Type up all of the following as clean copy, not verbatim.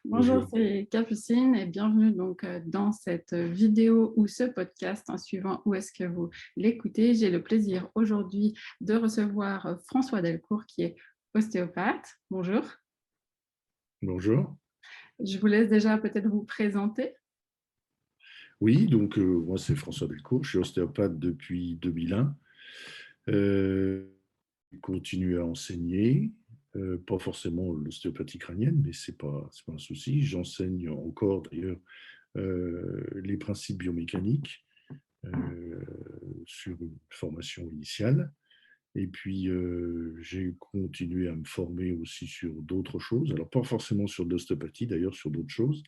Bonjour, Bonjour. c'est Capucine et bienvenue donc dans cette vidéo ou ce podcast, suivant où est-ce que vous l'écoutez. J'ai le plaisir aujourd'hui de recevoir François Delcourt qui est ostéopathe. Bonjour. Bonjour. Je vous laisse déjà peut-être vous présenter. Oui, donc moi c'est François Delcourt, je suis ostéopathe depuis 2001. Je continue à enseigner, pas forcément l'ostéopathie crânienne, mais c'est pas un souci. J'enseigne encore d'ailleurs les principes biomécaniques euh, sur une formation initiale. Et puis j'ai continué à me former aussi sur d'autres choses, alors pas forcément sur l'ostéopathie, d'ailleurs sur d'autres choses.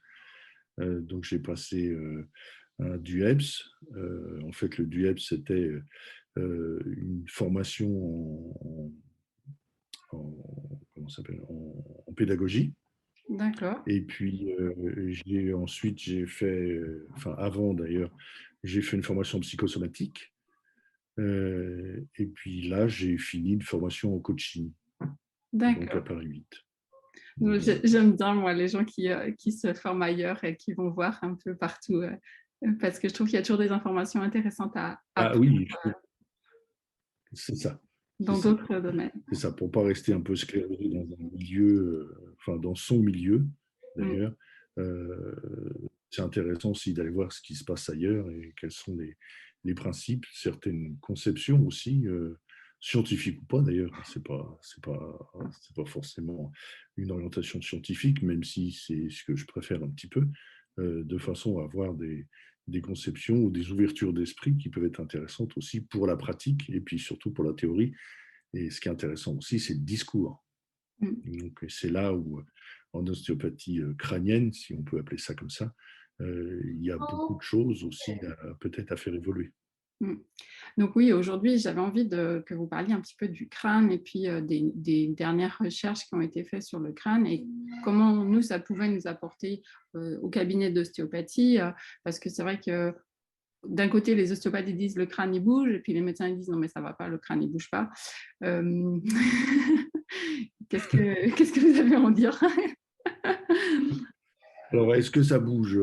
Donc j'ai passé un DUEPS. En fait, le DUEPS, c'était une formation comment ça s'appelle, en pédagogie. D'accord. Et puis ensuite, j'ai fait, enfin avant d'ailleurs, j'ai fait une formation en psychosomatique. Et puis là, j'ai fini une formation en coaching, donc à D'accord. Paris 8. Donc Donc, voilà. j'aime bien moi les gens qui se forment ailleurs et qui vont voir un peu partout parce que je trouve qu'il y a toujours des informations intéressantes à Ah prendre oui, c'est ça. C'est dans ça. d'autres domaines. C'est ça, pour pas rester un peu sclérosé dans un milieu, enfin dans son milieu Mm. d'ailleurs. Euh, c'est intéressant aussi d'aller voir ce qui se passe ailleurs et quels sont les principes, certaines conceptions aussi, scientifiques ou pas d'ailleurs. C'est pas forcément une orientation scientifique, même si c'est ce que je préfère un petit peu, de façon à avoir des conceptions ou des ouvertures d'esprit qui peuvent être intéressantes aussi pour la pratique et puis surtout pour la théorie. Et ce qui est intéressant aussi, c'est le discours. Mm. Donc, c'est là où, en ostéopathie crânienne, si on peut appeler ça comme ça, il y a beaucoup de choses aussi peut-être à faire évoluer. Mm. Donc oui, aujourd'hui, j'avais envie que vous parliez un petit peu du crâne et puis des dernières recherches qui ont été faites sur le crâne et comment nous, ça pouvait nous apporter au cabinet d'ostéopathie, parce que c'est vrai que d'un côté, les ostéopathes ils disent le crâne il bouge et puis les médecins ils disent non mais ça va pas, le crâne il bouge pas. Euh, qu'est-ce que vous avez à en dire? Alors, est-ce que ça bouge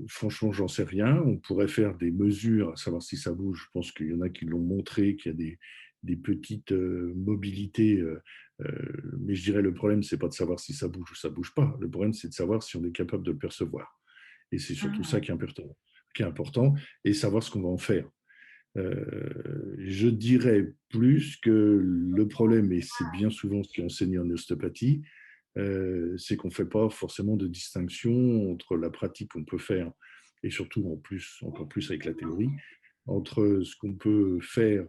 franchement, j'en sais rien. On pourrait faire des mesures à savoir si ça bouge. Je pense qu'il y en a qui l'ont montré, qu'il y a des petites mobilités. Mais je dirais le problème, c'est pas de savoir si ça bouge ou ça bouge pas. Le problème, c'est de savoir si on est capable de le percevoir. Et c'est surtout ça Ah, qui est important, et savoir ce qu'on va en faire. Je dirais plus que le problème, et c'est bien souvent ce qui est enseigné en ostéopathie, c'est qu'on ne fait pas forcément de distinction entre la pratique qu'on peut faire, et surtout encore plus avec la théorie, entre ce qu'on peut faire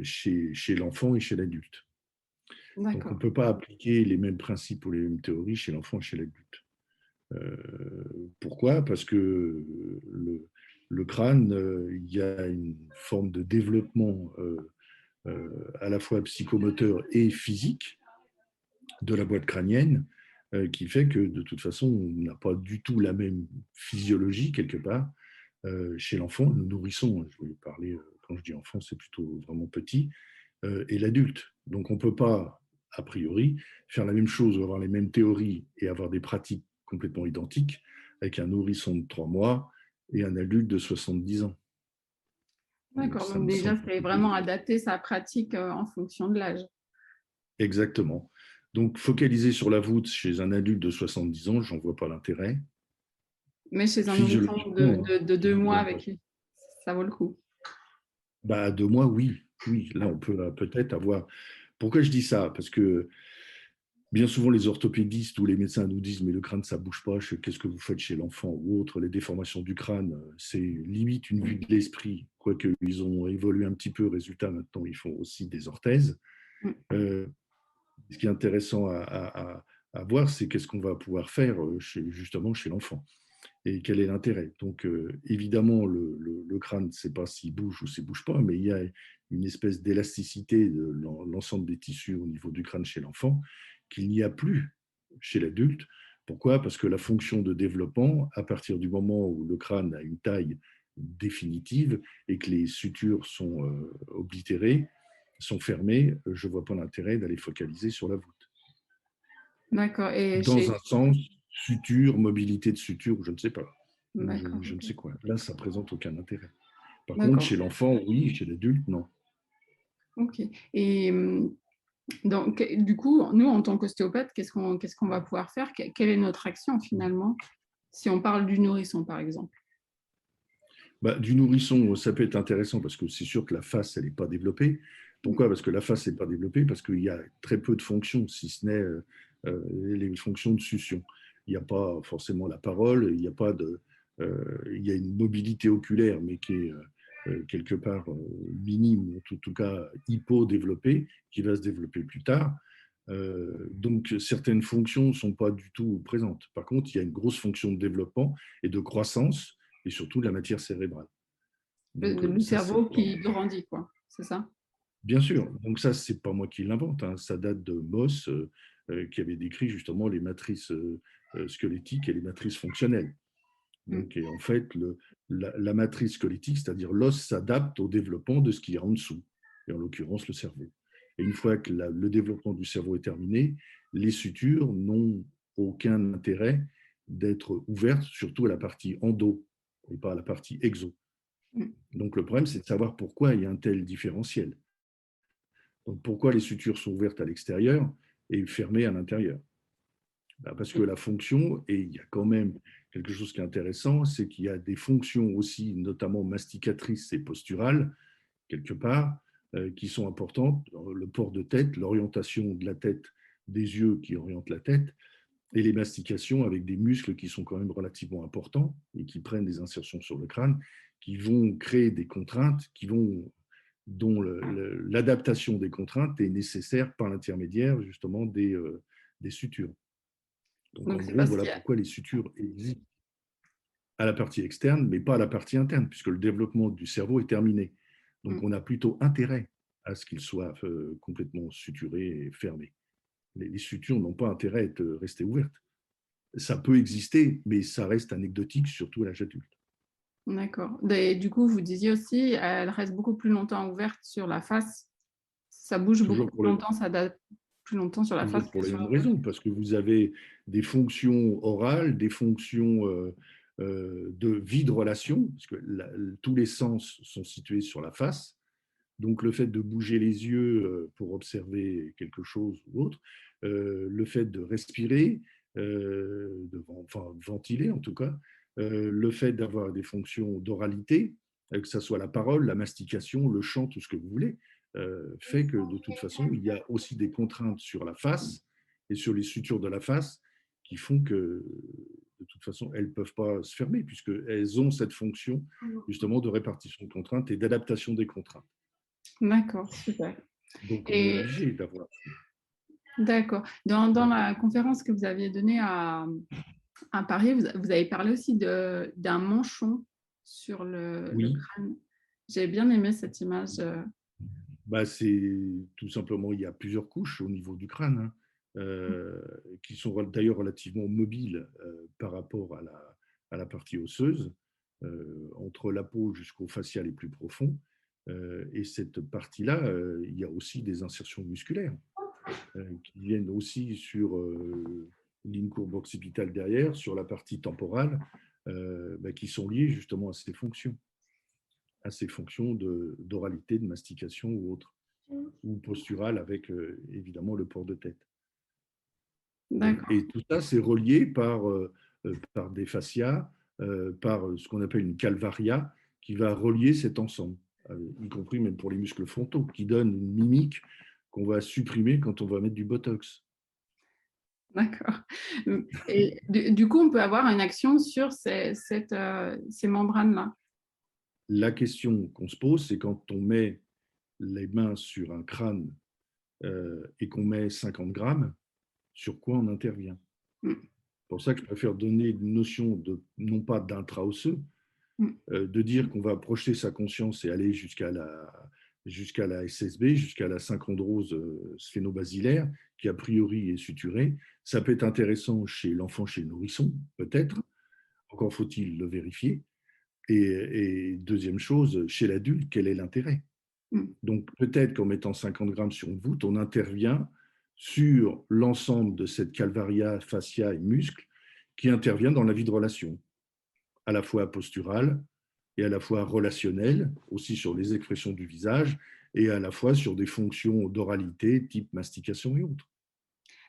chez l'enfant et chez l'adulte. Donc on ne d'accord. peut pas appliquer les mêmes principes ou les mêmes théories chez l'enfant et chez l'adulte. Pourquoi? Parce que le crâne, il y a une forme de développement à la fois psychomoteur et physique de la boîte crânienne qui fait que de toute façon, on n'a pas du tout la même physiologie quelque part chez l'enfant, le nourrisson. Je vais parler, quand je dis enfant, c'est plutôt vraiment petit, et l'adulte. Donc on ne peut pas, a priori, faire la même chose ou avoir les mêmes théories et avoir des pratiques complètement identiques avec un nourrisson de 3 mois et un adulte de 70 ans. D'accord. Ça Donc me déjà, semble c'est vraiment adapter sa pratique en fonction de l'âge. exactement. Donc, focaliser sur la voûte chez un adulte de 70 ans, j'en vois pas l'intérêt. Mais chez un nourrisson Physiologiquement, de je 2 mois vois pas. avec lui, ça vaut le coup. Bah, 2 mois, oui. Oui, là, on peut peut-être avoir. Pourquoi je dis ça? Parce que bien souvent, les orthopédistes ou les médecins nous disent, mais le crâne, ça bouge pas. Qu'est-ce que vous faites chez l'enfant ou autre? Les déformations du crâne, c'est limite une vue de l'esprit. Quoique, ils ont évolué un petit peu. Résultat, maintenant, ils font aussi des orthèses. Mm. Euh, Ce qui est intéressant à voir, c'est qu'est-ce qu'on va pouvoir faire justement chez l'enfant et quel est l'intérêt. Donc, évidemment, le crâne, c'est pas s'il bouge ou s'il bouge pas, mais il y a une espèce d'élasticité de l'ensemble des tissus au niveau du crâne chez l'enfant qu'il n'y a plus chez l'adulte. Pourquoi? Parce que la fonction de développement, à partir du moment où le crâne a une taille définitive et que les sutures sont oblitérées, sont fermées, je ne vois pas l'intérêt d'aller focaliser sur la voûte. D'accord. Et dans chez... un sens, suture, mobilité de suture, je ne sais pas, ou D'accord, je ne ok. sais quoi. Là, ça présente aucun intérêt. Par contre, D'accord, chez l'enfant, oui, chez l'adulte, non. ok. Et donc, du coup, nous, en tant qu'ostéopathe, qu'est-ce qu'on va pouvoir faire? Quelle est notre action finalement, si on parle du nourrisson, par exemple? Bah, du nourrisson, ça peut être intéressant parce que c'est sûr que la face, elle n'est pas développée. Pourquoi? Parce que la face n'est pas développée, parce qu'il y a très peu de fonctions, si ce n'est les fonctions de succion. Il n'y a pas forcément la parole, il n'y a pas de, il y a une mobilité oculaire, mais qui est quelque part minime, en tout cas hypo-développée, qui va se développer plus tard. Donc certaines fonctions ne sont pas du tout présentes. Par contre, il y a une grosse fonction de développement et de croissance, et surtout de la matière cérébrale. Donc Le ça, c'est cerveau pas... qui grandit, quoi, c'est ça? Bien sûr, donc ça, c'est pas moi qui l'invente, hein. Ça date de Moss, qui avait décrit justement les matrices squelettiques et les matrices fonctionnelles. Mm. Donc, et en fait, la matrice squelettique, c'est-à-dire l'os, s'adapte au développement de ce qui est en dessous, et en l'occurrence le cerveau. Et une fois que le développement du cerveau est terminé, les sutures n'ont aucun intérêt d'être ouvertes, surtout à la partie endo et pas à la partie exo. Mm. Donc le problème, c'est de savoir pourquoi il y a un tel différentiel. Donc pourquoi les sutures sont ouvertes à l'extérieur et fermées à l'intérieur? Ben, parce que la fonction, et il y a quand même quelque chose qui est intéressant, c'est qu'il y a des fonctions aussi, notamment masticatrices et posturales, quelque part, qui sont importantes. Le port de tête, l'orientation de la tête, des yeux qui orientent la tête, et les mastications avec des muscles qui sont quand même relativement importants et qui prennent des insertions sur le crâne, qui vont créer des contraintes dont l'adaptation des contraintes est nécessaire par l'intermédiaire justement des sutures. Donc en Donc, c'est gros, parce voilà qu'il y a... pourquoi les sutures existent à la partie externe, mais pas à la partie interne, puisque le développement du cerveau est terminé. Donc Mm. on a plutôt intérêt à ce qu'il soit complètement suturé et fermé. Les sutures n'ont pas intérêt à être restées ouvertes. Ça peut exister, mais ça reste anecdotique, surtout à l'âge adulte. D'accord. Et du coup, vous disiez aussi, elle reste beaucoup plus longtemps ouverte sur la face. Ça bouge beaucoup Toujours plus pour, le, longtemps, ça date plus longtemps sur la face toujours que pour les sur mêmes le... raisons, parce que vous avez des fonctions orales, des fonctions de vie de relation, parce que tous les sens sont situés sur la face. Donc le fait de bouger les yeux pour observer quelque chose ou autre, le fait de respirer, enfin ventiler en tout cas, le fait d'avoir des fonctions d'oralité, que ce soit la parole, la mastication, le chant, tout ce que vous voulez, fait que de toute façon, il y a aussi des contraintes sur la face et sur les sutures de la face qui font que de toute façon, elles ne peuvent pas se fermer puisqu'elles ont cette fonction justement de répartition de contraintes et d'adaptation des contraintes. D'accord, super. Donc, on est Et obligé d'avoir. d'accord. Dans la conférence que vous aviez donnée à Paris, vous avez parlé aussi d'un manchon sur le Oui, crâne. J'ai bien aimé cette image. bah c'est tout simplement, il y a plusieurs couches au niveau du crâne, hein, qui sont d'ailleurs relativement mobiles par rapport à la partie osseuse, entre la peau jusqu'au facial et plus profond. Et cette partie-là, il y a aussi des insertions musculaires qui viennent aussi sur une courbe occipitale derrière, sur la partie temporale, bah, qui sont liées justement à ces fonctions d'oralité, de mastication ou autre, ou posturale avec évidemment le port de tête. Donc, D'accord. et tout ça, c'est relié par des fascias, par ce qu'on appelle une calvaria, qui va relier cet ensemble, y compris même pour les muscles frontaux, qui donne une mimique qu'on va supprimer quand on va mettre du botox. D'accord. Et du coup, on peut avoir une action sur ces membranes-là. La question qu'on se pose, c'est quand on met les mains sur un crâne et qu'on met 50 grammes, sur quoi on intervient. Mm, C'est pour ça que je préfère donner une notion de, non pas d'intra-osseux, mm. de dire qu'on va projeter sa conscience et aller jusqu'à la SSB, jusqu'à la synchondrose sphénobasilaire, qui a priori est suturée. Ça peut être intéressant chez l'enfant, chez le nourrisson, peut-être. Encore faut-il le vérifier. Et deuxième chose, chez l'adulte, quel est l'intérêt? Mm. Donc peut-être qu'en mettant 50 grammes sur une voûte, on intervient sur l'ensemble de cette calvaria, fascia et muscles qui intervient dans la vie de relation, à la fois posturale et à la fois relationnelle, aussi sur les expressions du visage, et à la fois sur des fonctions d'oralité, type mastication et autres.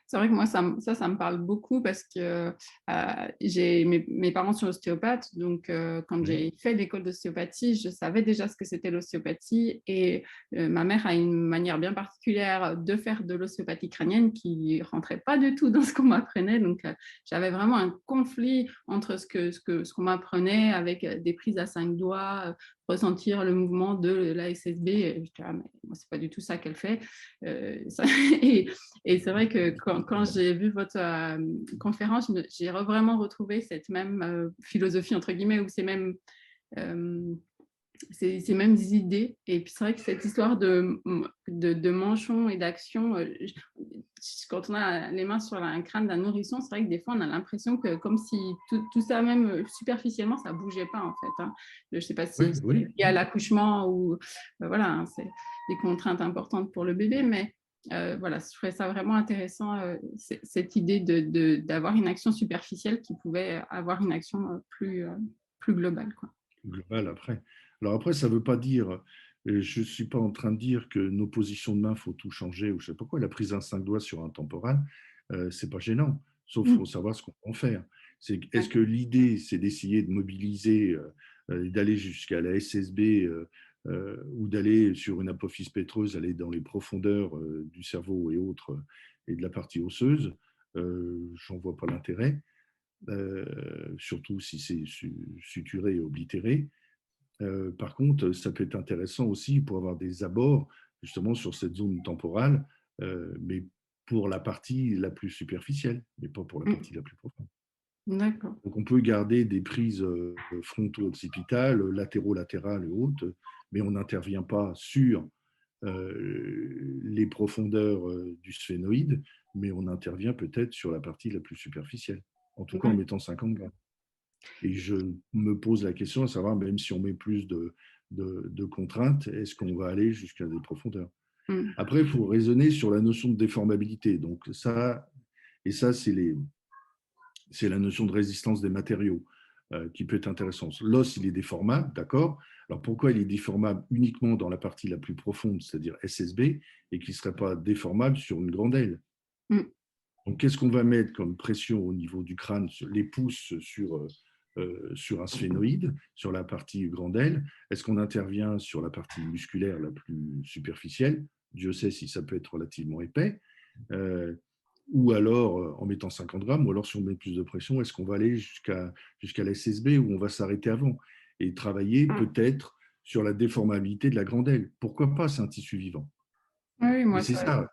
C'est vrai que moi, ça me parle beaucoup parce que mes parents sont ostéopathes. Donc, quand Oui, j'ai fait l'école d'ostéopathie, je savais déjà ce que c'était l'ostéopathie. Et ma mère a une manière bien particulière de faire de l'ostéopathie crânienne qui ne rentrait pas du tout dans ce qu'on m'apprenait. Donc, j'avais vraiment un conflit entre ce qu'on m'apprenait avec des prises à 5 doigts, ressentir le mouvement de la SSB. Et je disais, ah, mais moi, c'est pas du tout ça qu'elle fait. Ça, et, et c'est vrai que quand j'ai vu votre conférence, j'ai vraiment retrouvé cette même philosophie, entre guillemets, ou euh, ces mêmes idées. Et puis c'est vrai que cette histoire de manchon et d'action, quand on a les mains sur un crâne d'un nourrisson, c'est vrai que des fois on a l'impression que comme si tout ça, même superficiellement, ça bougeait pas en fait. Hein. Je ne sais pas oui, si c'est oui. lié à l'accouchement ou voilà, hein, c'est des contraintes importantes pour le bébé, mais voilà, je trouvais ça vraiment intéressant, cette idée d'avoir une action superficielle qui pouvait avoir une action plus globale. Quoi. Global après. Alors après, ça ne veut pas dire, je ne suis pas en train de dire que nos positions de main, il faut tout changer ou je ne sais pas quoi. La prise d'un 5 doigts sur un temporal, c'est pas gênant, sauf qu'il faut savoir ce qu'on peut en faire. Est-ce que l'idée, c'est d'essayer de mobiliser, d'aller jusqu'à la SSB ou d'aller sur une apophyse pétreuse, aller dans les profondeurs du cerveau et autres, et de la partie osseuse, j'en vois pas l'intérêt. Surtout si c'est suturé et oblitéré. Par contre, ça peut être intéressant aussi pour avoir des abords justement sur cette zone temporale, mais pour la partie la plus superficielle, mais pas pour la partie la plus profonde. D'accord. Donc on peut garder des prises fronto-occipitales, latérales et autres, mais on n'intervient pas sur les profondeurs du sphénoïde, mais on intervient peut-être sur la partie la plus superficielle, en tout cas en Ouais. mettant 50 grammes. Et je me pose la question à savoir, même si on met plus de contraintes, est-ce qu'on va aller jusqu'à des profondeurs? Mm. Après, il faut raisonner sur la notion de déformabilité. Donc ça, et ça, c'est la notion de résistance des matériaux qui peut être intéressante. L'os, il est déformable, d'accord. Alors pourquoi il est déformable uniquement dans la partie la plus profonde, c'est-à-dire SSB, et qui ne serait pas déformable sur une grande aile? Mm. Donc, qu'est-ce qu'on va mettre comme pression au niveau du crâne, les pouces sur un sphénoïde, sur la partie grande aile? Est-ce qu'on intervient sur la partie musculaire la plus superficielle? Dieu sait si ça peut être relativement épais. Ou alors en mettant 50 grammes, ou alors si on met plus de pression, est-ce qu'on va aller jusqu'à la SSB ou on va s'arrêter avant et travailler peut-être sur la déformabilité de la grande aile? Pourquoi pas, c'est un tissu vivant. Oui, Mais moi, c'est ça. ça,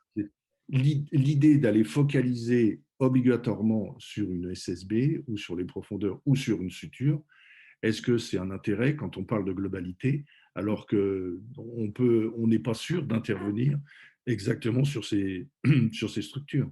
l'idée d'aller focaliser obligatoirement sur une SSB ou sur les profondeurs ou sur une suture, est-ce que c'est un intérêt quand on parle de globalité, alors on n'est pas sûr d'intervenir exactement sur ces structures?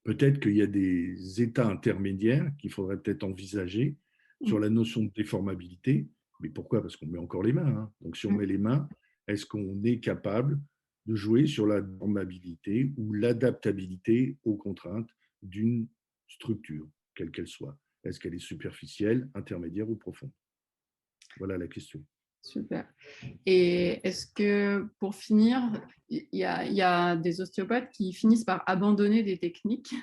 Peut-être qu'il y a des états intermédiaires qu'il faudrait peut-être envisager sur Mm. la notion de déformabilité. Mais pourquoi? Parce qu'on met encore les mains. Hein. Donc si on met les mains, est-ce qu'on est capable de jouer sur la normabilité ou l'adaptabilité aux contraintes d'une structure, quelle qu'elle soit? Est-ce qu'elle est superficielle, intermédiaire ou profonde? Voilà la question. Super. Et est-ce que, pour finir, il y a des ostéopathes qui finissent par abandonner des techniques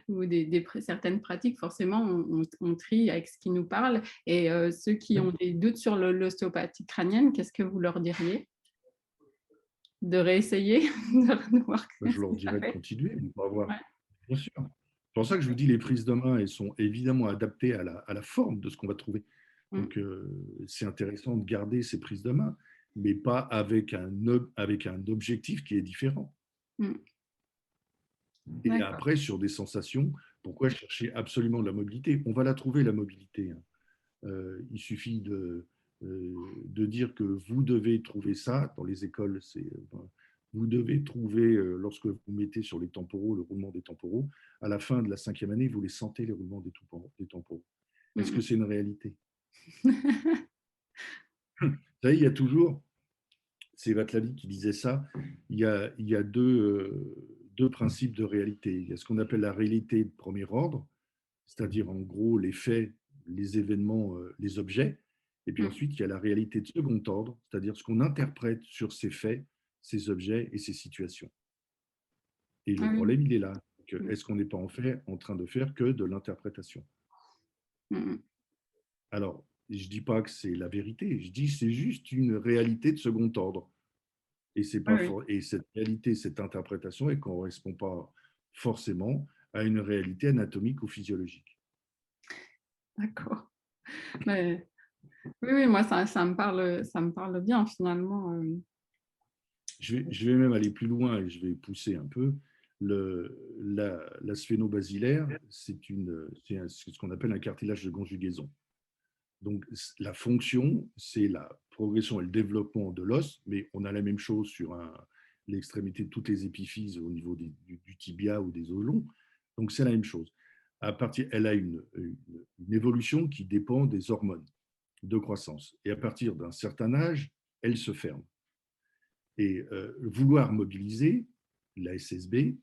ou certaines pratiques? Forcément, on trie avec ce qui nous parle. Et ceux qui ont des doutes sur l'ostéopathie crânienne, qu'est-ce que vous leur diriez? De réessayer, de voir Je ce leur que ça dirais de fait? continuer, on va voir. Ouais. Bien sûr. C'est pour ça que je vous dis, les prises de main, elles sont évidemment adaptées à la forme de ce qu'on va trouver. Mm. Donc, c'est intéressant de garder ces prises de main, mais pas avec un objectif qui est différent. Mm. Et D'accord. après, sur des sensations, pourquoi chercher absolument de la mobilité? On va la trouver, la mobilité. Hein. Il suffit de dire que vous devez trouver ça. Dans les écoles, vous devez trouver, lorsque vous mettez sur les temporaux, le roulement des temporaux, à la fin de la 5e année, vous les sentez, les roulements des temporaux. Est-ce que Mm. c'est une réalité? Vous savez, il y a toujours c'est Vatlali qui disait ça. Il y a deux principes de réalité. Il y a ce qu'on appelle la réalité de premier ordre, c'est-à-dire en gros les faits, les événements, les objets. Et puis Mm. ensuite, il y a la réalité de second ordre, c'est-à-dire ce qu'on interprète sur ces faits, ces objets et ces situations. Et le Ah oui. problème, il est là. Mm. Est-ce qu'on n'est pas en train de faire que de l'interprétation? Mm. Alors, je ne dis pas que c'est la vérité, je dis que c'est juste une réalité de second ordre. Et, Ah oui, et cette réalité, cette interprétation, elle ne correspond pas forcément à une réalité anatomique ou physiologique. d'accord. Mais, oui, oui, moi, ça me parle bien finalement. Je vais même aller plus loin et je vais pousser un peu. La sphénobasilaire, c'est ce qu'on appelle un cartilage de conjugaison. Donc, la fonction, c'est la progression et le développement de l'os, mais on a la même chose sur l'extrémité de toutes les épiphyses au niveau du tibia ou des os longs. Donc, c'est la même chose. Elle a une évolution qui dépend des hormones de croissance. Et à partir d'un certain âge, elle se ferme. Et vouloir mobiliser la SSB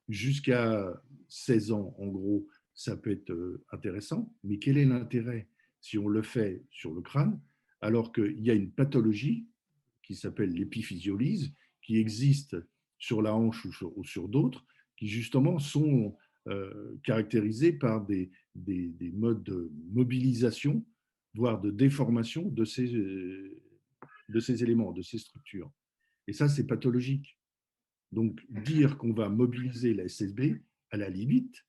jusqu'à 16 ans, en gros, ça peut être intéressant, mais quel est l'intérêt si on le fait sur le crâne, alors qu'il y a une pathologie qui s'appelle l'épiphysiolyse, qui existe sur la hanche ou sur d'autres, qui justement sont caractérisés par des modes de mobilisation, voire de déformation de ces éléments, de ces structures. Et ça, c'est pathologique. Donc, dire qu'on va mobiliser la SSB, à la limite,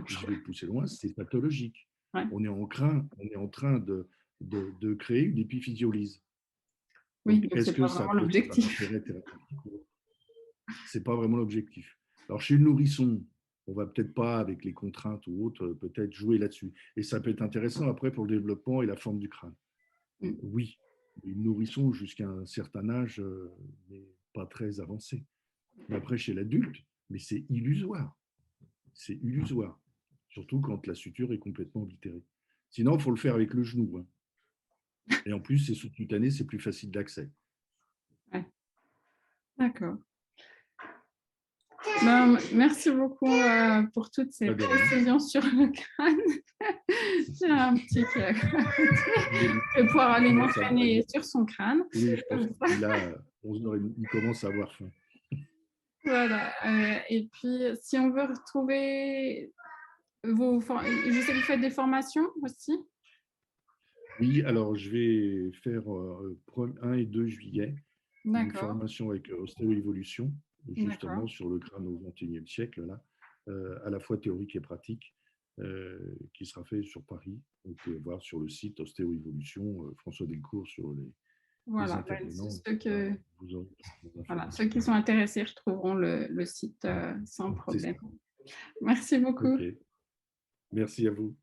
je vais pousser loin, c'est pathologique. Ouais. On est en train de créer une épiphysiolyse. Oui, Donc, donc est-ce c'est pas que ça vraiment peut être un l'objectif. intérêt thérapeutique? Ce n'est pas vraiment l'objectif. Alors, chez le nourrisson, on va peut-être pas, avec les contraintes ou autres, peut-être jouer là-dessus. Et ça peut être intéressant après pour le développement et la forme du crâne. Mm. Oui, les nourrissons jusqu'à un certain âge n'est pas très avancé. Mais après, chez l'adulte, mais c'est illusoire. C'est illusoire. Surtout quand la suture est complètement oblitérée. Sinon, il faut le faire avec le genou. Hein. Et en plus, c'est sous-cutané, c'est plus facile d'accès. Ouais. D'accord. Ben, merci beaucoup pour toutes ces précisions sur le crâne. J'ai un petit qui est à côté. Je vais pouvoir aller m'entraîner sur son crâne. Oui, je pense qu'il a 11h30, il commence à avoir faim. Voilà. Et puis, si on veut retrouver je sais que vous faites des formations aussi. Oui, alors je vais faire 1 et 2 juillet une D'accord. formation avec Ostéo-Évolution, D'accord. justement sur le crâne au XXIe siècle, là, à la fois théorique et pratique, qui sera fait sur Paris. Vous pouvez voir sur le site Ostéo-Évolution, François Delcourt sur les Voilà. intervenants. Vous aurez Voilà. Ceux qui sont intéressés retrouveront le site sans C'est ça. problème. Merci beaucoup. Ok. Merci à vous.